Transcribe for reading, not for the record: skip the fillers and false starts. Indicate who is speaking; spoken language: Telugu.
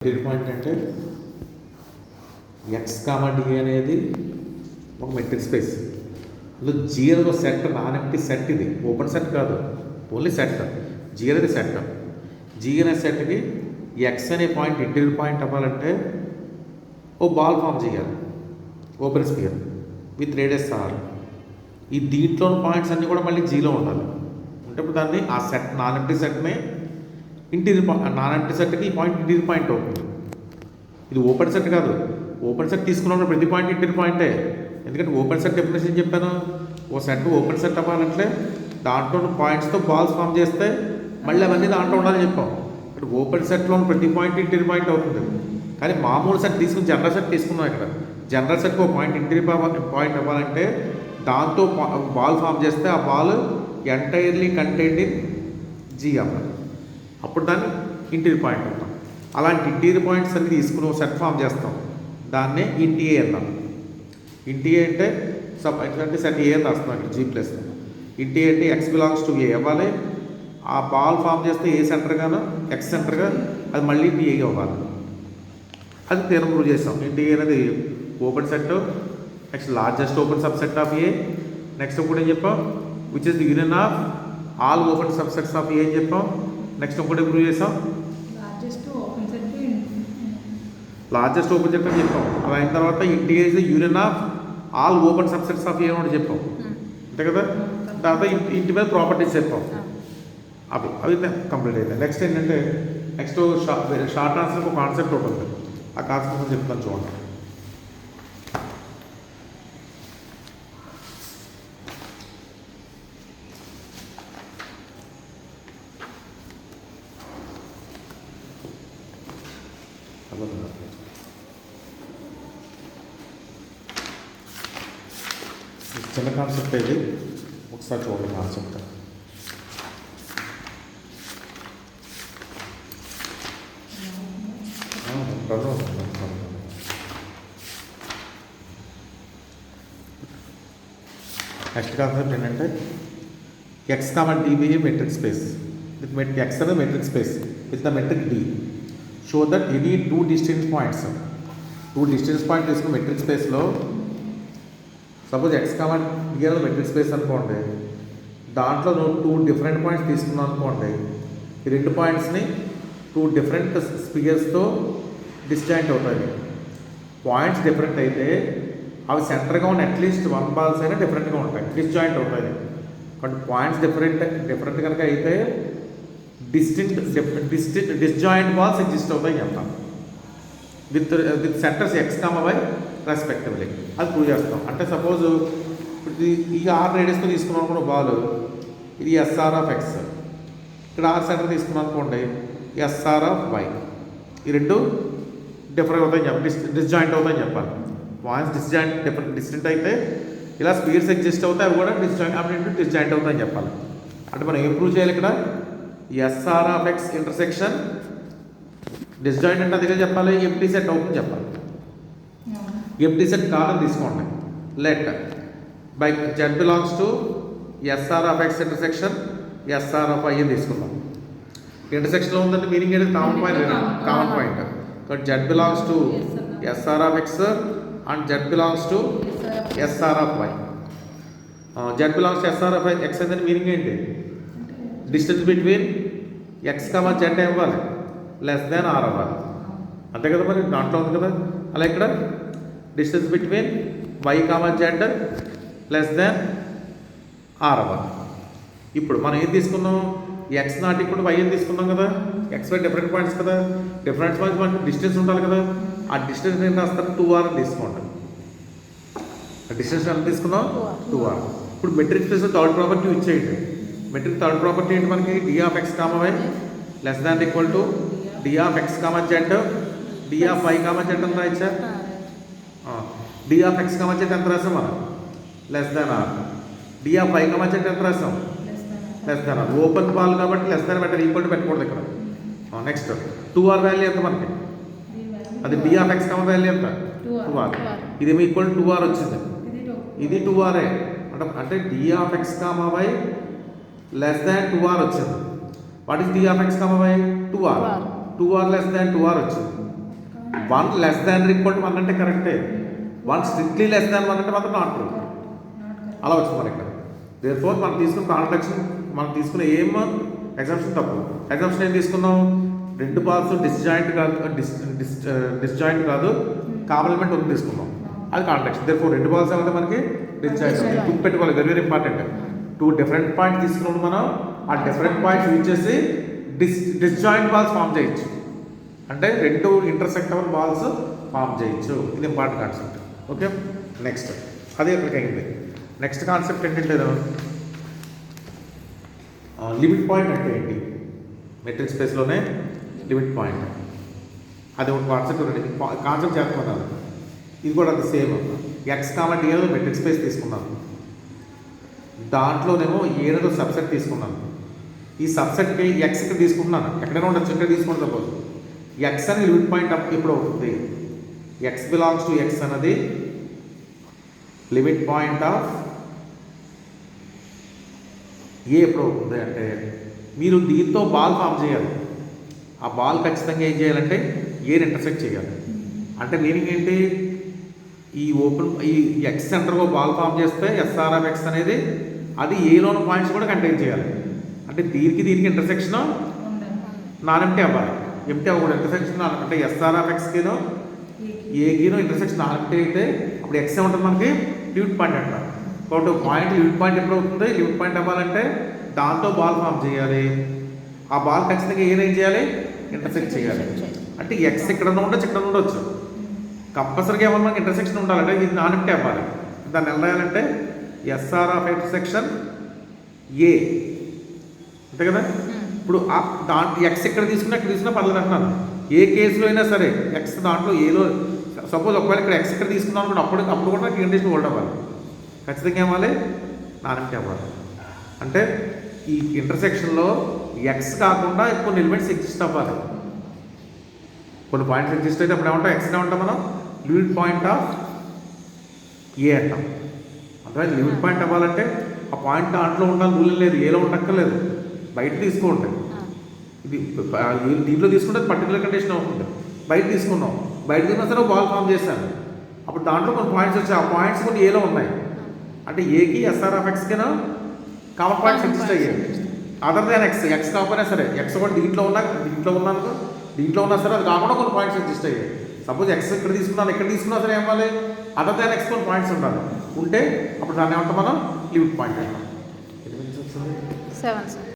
Speaker 1: ఇంటీరియర్ పాయింట్ అంటే ఎక్స్ కామా డి అనేది ఒక మెట్రిక్ స్పేస్. అందులో జీ అనేది ఒక సెట్, నాన్ ఎంప్టీ సెట్. ఇది ఓపెన్ సెట్ కాదు, ఓన్లీ సెట్. జీ అనేది సెట్. జీ అనే సెట్కి ఎక్స్ అనే పాయింట్ ఇంటీరియర్ పాయింట్ అవ్వాలంటే ఓ బాల్ ఫామ్ చేయాలి, open sphere with radius R. ఈ దీంట్లో పాయింట్స్ అన్నీ కూడా మళ్ళీ జీలో ఉండాలి. అంటే దాన్ని ఆ సెట్, నాన్ ఎంప్టీ సెట్ని ఇంటీరియర్ నాన్ ఎంప్టీ సెట్కి ఈ పాయింట్ ఇంటీరియర్ పాయింట్ అవుతుంది. ఇది ఓపెన్ సెట్ కాదు. ఓపెన్ సెట్ తీసుకున్నప్పుడు ప్రతి పాయింట్ ఇంటీరియర్ పాయింటే. ఎందుకంటే ఓపెన్ సెట్ డెఫినేషన్ చెప్పాను, ఓ సెట్ ఓపెన్ సెట్ అవ్వాలంటే దాంట్లో పాయింట్స్తో బాల్స్ ఫామ్ చేస్తే మళ్ళీ అవన్నీ దాంట్లో ఉండాలని చెప్పాం. ఇక్కడ ఓపెన్ సెట్లో ప్రతి పాయింట్ ఇంటీరియర్ పాయింట్ అవుతుంది. కానీ మామూలు సెట్ తీసుకుని జనరల్ సెట్ తీసుకున్నాం. ఇక్కడ జనరల్ సెట్కి ఒక పాయింట్ ఇంటీరియర్ పాయింట్ అవ్వాలంటే దాంతో బాల్ ఫామ్ చేస్తే ఆ ball entirely contained in G అవ్వాలి. అప్పుడు దాన్ని ఇంటీరియర్ పాయింట్ అంటాం. అలాంటి ఇంటీరియర్ పాయింట్స్ అన్ని తీసుకుని సెట్ ఫామ్ చేస్తాం. దాన్నే ఇంటీఏ అన్నాం. ఇంటీఏ అంటే అంటే సెట్ ఏ అని రాస్తున్నాం ఇక్కడ జీ ప్లస్. ఇంటీఏ అంటే ఎక్స్ బిలాంగ్స్ టు ఏ అవ్వాలి. ఆ బాల్ ఫామ్ చేస్తే ఏ సెంటర్గానో ఎక్స్ సెంటర్గా అది మళ్ళీ టీఏ అవ్వాలి. అది తీరం ప్రూవ్ చేస్తాం. ఇంటీఏ అనేది open set, next largest open subset of A. Next ఒకటి ఏం చెప్పాం, which is the union of all open subsets of A అని చెప్పాం. నెక్స్ట్ ఒకటి ప్రూవ్ చేసాం, లార్జెస్ట్ ఓపెన్ సెట్ అని చెప్పాం. అలా అయిన తర్వాత int A is the union of all open subsets of A అని చెప్పాం. అంతే కదా. తర్వాత ఇంటి మీద ప్రాపర్టీస్ చెప్పాం. అవి కంప్లీట్ అయినాయి. నెక్స్ట్ ఏంటంటే నెక్స్ట్ షార్ట్ ఆన్సర్ ఒక కాన్సెప్ట్ ఉంటుంది. ఆ కాన్సెప్ట్ చెప్తాను చూడండి. చిన్న కాన్సెప్ట్ ఇది, ఒకసారి చూడండి కాన్సెప్ట్. నెక్స్ట్ కాన్సెప్ట్ ఏంటంటే X comma D be a metric space with X అనే metric space with the metric D. Show that any two distance points తీసుకున్న మెట్రిక్ స్పేస్లో సపోజ్ ఎక్స్ కామా డి అనేది మెట్రిక్ స్పేస్ అనుకోండి. దాంట్లో నువ్వు టూ డిఫరెంట్ పాయింట్స్ తీసుకున్నావు అనుకోండి. ఈ రెండు పాయింట్స్ని టూ డిఫరెంట్ స్పియర్స్తో డిస్జాయింట్ అవుతాయి. పాయింట్స్ డిఫరెంట్ అయితే అవి సెంటర్గా ఉన్న అట్లీస్ట్ వన్ బాల్స్ అయినా డిఫరెంట్గా ఉంటాయి, డిస్జాయింట్ అవుతాయి. బట్ పాయింట్స్ డిఫరెంట్ కనుక అయితే డిస్జాయింట్ బాల్స్ ఎగ్జిస్ట్ అవుతాయి చెప్తాను. With centers X comma Y respectively. అది ప్రూవ్ చేస్తాం. అంటే సపోజ్ ఈ ఆర్ రేడియస్తో తీసుకున్నాం అనుకోండి బాల్, ఇది ఎస్ఆర్ ఆఫ్ ఎక్స్. ఇక్కడ ఆర్ సెంటర్ తీసుకున్నాం అనుకోండి, ఎస్ఆర్ ఆఫ్ వై. ఈ రెండు డిఫరెంట్ అవుతాయని చెప్పాలి, డిస్జాయింట్ అవుతాయని చెప్పాలి. పాయింట్స్ డిస్టెంట్ అయితే ఇలా స్పీడ్స్ ఎగ్జిస్ట్ అవుతాయి, అవి కూడా డిస్జాయింట్ అవుతాయని చెప్పాలి. అంటే మనం ఏం ప్రూవ్ చేయాలి ఇక్కడ, SR of X intersection disjoint అంటే అదిగా చెప్పాలి, ఎంప్టీ సెట్ అవుతుంది చెప్పాలి. ఎంప్టీ సెట్ కాదని తీసుకోండి. Let by Z belongs to SR of X intersection SR of I అని తీసుకుందాం. ఇంటర్సెక్షన్లో ఉందంటే మీనింగ్ ఏంటి, కామన్ పాయింట్. కాబట్టి Z belongs to SR of X and Z belongs to SR of Y. Z belongs to SR of X అంటే మీనింగ్ ఏంటి, distance between X comma Z ఇవ్వాలి, లెస్ దాన్ ఆర్ అవ్వాలి. అంతే కదా, మరి దాంట్లో ఉంది కదా. అలా ఇక్కడ distance between Y comma Z less than R అవ్వాలి. ఇప్పుడు మనం ఏం తీసుకున్నాం, ఎక్స్ నాట్ ఇప్పుడు వై అని తీసుకున్నాం కదా. ఎక్స్ వై డిఫరెంట్ పాయింట్స్ కదా, డిఫరెంట్ పాయింట్స్ మనకి డిస్టెన్స్ ఉండాలి కదా. ఆ డిస్టెన్స్ ఏం రాస్తారు, 2r అని తీసుకోండి. డిస్టెన్స్ ఎంత తీసుకున్నాం, 2r. ఇప్పుడు మెట్రిక్ స్పేస్ థర్డ్ ప్రాపర్టీ ఇచ్చేయండి. మెట్రిక్ థర్డ్ ప్రాపర్టీ ఏంటి మనకి, D of X comma why less than equal to D of X comma Z D of Y comma Z ఎంత రాయచ్చా. D of X comma Z ఎంత రాసాం మనం, less than R. D of Y comma Z ఎంత రాసాం, less than R. Open ball కాబట్టి less than better, equal to పెట్టకూడదు ఇక్కడ. నెక్స్ట్ 2r వాల్యూ ఎంత మనకి, అది D of X comma value ఎంత, 2r. ఇదేమో ఈక్వల్ టు 2r వచ్చింది, ఇది 2r. అంటే d of X comma why less than 2r వచ్చింది. What is d of X comma y, 2r. 2r less than 2r వచ్చింది. 1 లెస్ దాన్ ఈక్వల్ టు 1 అంటే కరెక్టే, 1 స్ట్రిక్ట్లీ లెస్ దాన్ 1 అంటే మాత్రం నాట్ ట్రూ. అలా వచ్చింది మనకి ఇక్కడ. దేర్ఫోర్ మనం తీసుకున్న కాంట్రాక్షన్, మనం తీసుకున్న ఏం ఎగ్జామ్షన్ తప్పు. ఎగ్జామ్షన్ ఏం తీసుకున్నాం, 2 బాల్స్ డిస్జాయింట్ కాదు, డిస్జాయింట్ కాదు, కాంప్లిమెంట్ ఉంది తీసుకున్నాం, అది కాంట్రాక్షన్. దేర్ఫోర్ 2 బాల్స్ ఏమంటే మనకి డిస్జాయింట్. గుర్తు పెట్టుకోవాలి, very very important. 2 different points తీసుకున్నప్పుడు మనం ఆ డిఫరెంట్ పాయింట్స్ యూజ్ చేసి డిస్జాయింట్ బాల్స్ ఫామ్ చేయొచ్చు, అంటే 2 ఇంటర్సెక్ట్ అవ్వని బాల్స్ ఫామ్ చేయొచ్చు. ఇది ఇంపార్టెంట్ కాన్సెప్ట్. ఓకే, నెక్స్ట్ అదే ఇక్కడికి అయింది. నెక్స్ట్ కాన్సెప్ట్ ఏంటంటే లిమిట్ పాయింట్ అంటే ఏంటి, మెట్రిక్ స్పేస్లోనే లిమిట్ పాయింట్, అది ఒక కాన్సెప్ట్. కాన్సెప్ట్ చేస్తున్నాను, ఇది కూడా అది సేమ్. ఎక్స్ కామట్ ఏదో మెట్రిక్ స్పేస్ తీసుకున్నాను, దాంట్లోనేమో ఏదో సబ్సెట్ తీసుకున్నాను. ఈ సబ్సెట్కి ఎక్స్ ఇక్కడ తీసుకుంటున్నాను, ఎక్కడైనా ఉండొచ్చు, ఇక్కడ తీసుకుంటే సపోజ్ ఎక్స్ అని లిమిట్ పాయింట్ ఎప్పుడు అవుతుంది, ఎక్స్ బిలాంగ్స్ టు ఎక్స్ అన్నది లిమిట్ పాయింట్ ఆఫ్ ఏ ఎప్పుడు అవుతుంది అంటే మీరు దీంతో బాల్ ఫామ్ చేయాలి. ఆ బాల్ ఖచ్చితంగా ఏం చేయాలంటే ఏని ఇంటర్సెక్ట్ చేయాలి. అంటే మీనింగ్ ఏంటి, ఈ ఎక్స్ సెంటర్లో బాల్ ఫామ్ చేస్తే ఎస్ఆర్ ఆఫ్ ఎక్స్ అనేది అది ఏలోని పాయింట్స్ కూడా కంటైన్ చేయాలి. అంటే దీనికి ఇంటర్సెక్షన్ నాన్ ఎంటీ అవ్వాలి, ఎంటీ అవ్వకూడదు. ఇంటర్సెక్షన్ అంటే ఎస్ఆర్ ఆఫ్ ఎక్స్కినో ఏకినో ఇంటర్సెక్షన్ నాన్ ఎంటీ అయితే అప్పుడు ఎక్స్ ఉంటుంది మనకి లిమిట్ పాయింట్ అంటారు. కాబట్టి పాయింట్ లిమిట్ పాయింట్ ఎప్పుడు అవుతుంది, లిమిట్ పాయింట్ అవ్వాలంటే దాంతో బాల్ ఫామ్ చేయాలి. ఆ బాల్ ఖచ్చితంగా ఏం చేయాలి, ఇంటర్సెక్ట్ చేయాలి. అంటే ఎక్స్ ఇక్కడ ఉండొచ్చు, ఇక్కడ ఉండొచ్చు, కంపల్సరీగా ఏమన్నా మనకి ఇంటర్సెక్షన్ ఉండాలంటే ఇది నాన్ ఎంటీ అవ్వాలి. దాన్ని ఎలా రాయాలంటే ఎస్ఆర్ ఆఫ్ ఇంటర్సెక్షన్ ఏ, అంతే కదా. ఇప్పుడు దాంట్లో ఎక్స్ ఎక్కడ తీసుకున్నా పర్లేదు అంటున్నాను. ఏ కేసులో అయినా సరే ఎక్స్ దాంట్లో ఏలో సపోజ్ ఒకవేళ ఇక్కడ ఎక్స్ ఇక్కడ తీసుకున్నాను అనుకోండి, అప్పుడు కూడా నాకు కండిషన్ హోల్డ్ అవ్వాలి, ఖచ్చితంగా ఏమాలి, నాన్ ఎంటీ అవ్వాలి. అంటే ఈ ఇంటర్సెక్షన్లో ఎక్స్ కాకుండా కొన్ని ఎలిమెంట్స్ ఎగ్జిస్ట్ అవ్వాలి. కొన్ని పాయింట్స్ ఎగ్జిస్ట్ అయితే అప్పుడు ఏమంటాం, ఎక్స్నే ఉంటాం మనం, లిమిట్ పాయింట్ ఆఫ్ ఏ అంటాం. అంటే లిమిట్ పాయింట్ అవ్వాలంటే ఆ పాయింట్ దాంట్లో ఉండాలి, రూల్ లేదు, ఏలో ఉండక్కర్లేదు, బయట తీసుకుంటాయి. ఇది దీంట్లో తీసుకుంటే పర్టికులర్ కండిషన్ అవుతుంది. బయట తీసుకున్నాం, బయట తీసుకున్నా సరే బాల్ ఫామ్ చేశాను, అప్పుడు దాంట్లో కొన్ని పాయింట్స్ వచ్చాయి, ఆ పాయింట్స్ కొన్ని ఏలో ఉన్నాయి. అంటే ఏకి ఎస్ఆర్ ఆఫ్ ఎక్స్కినా కామన్ పాయింట్స్ ఎగ్జిస్ట్ అయ్యాయి. అదర్ దాన్ ఎక్స్ కాకపోయినా సరే, ఎక్స్ కూడా దీంట్లో ఉన్నా సరే అది కాకుండా కొన్ని పాయింట్స్ ఎగ్జిస్ట్ అయ్యాయి. సపోజ్ ఎక్స్ ఇక్కడ తీసుకున్నా సరే ఏమాలి, అదర్ దాన్ ఎక్స్ కొన్ని పాయింట్స్ ఉండాలి. ఉంటే అప్పుడు దాన్ని ఏమంటాం మనం, లిమిట్ పాయింట్ అంటాం.
Speaker 2: 7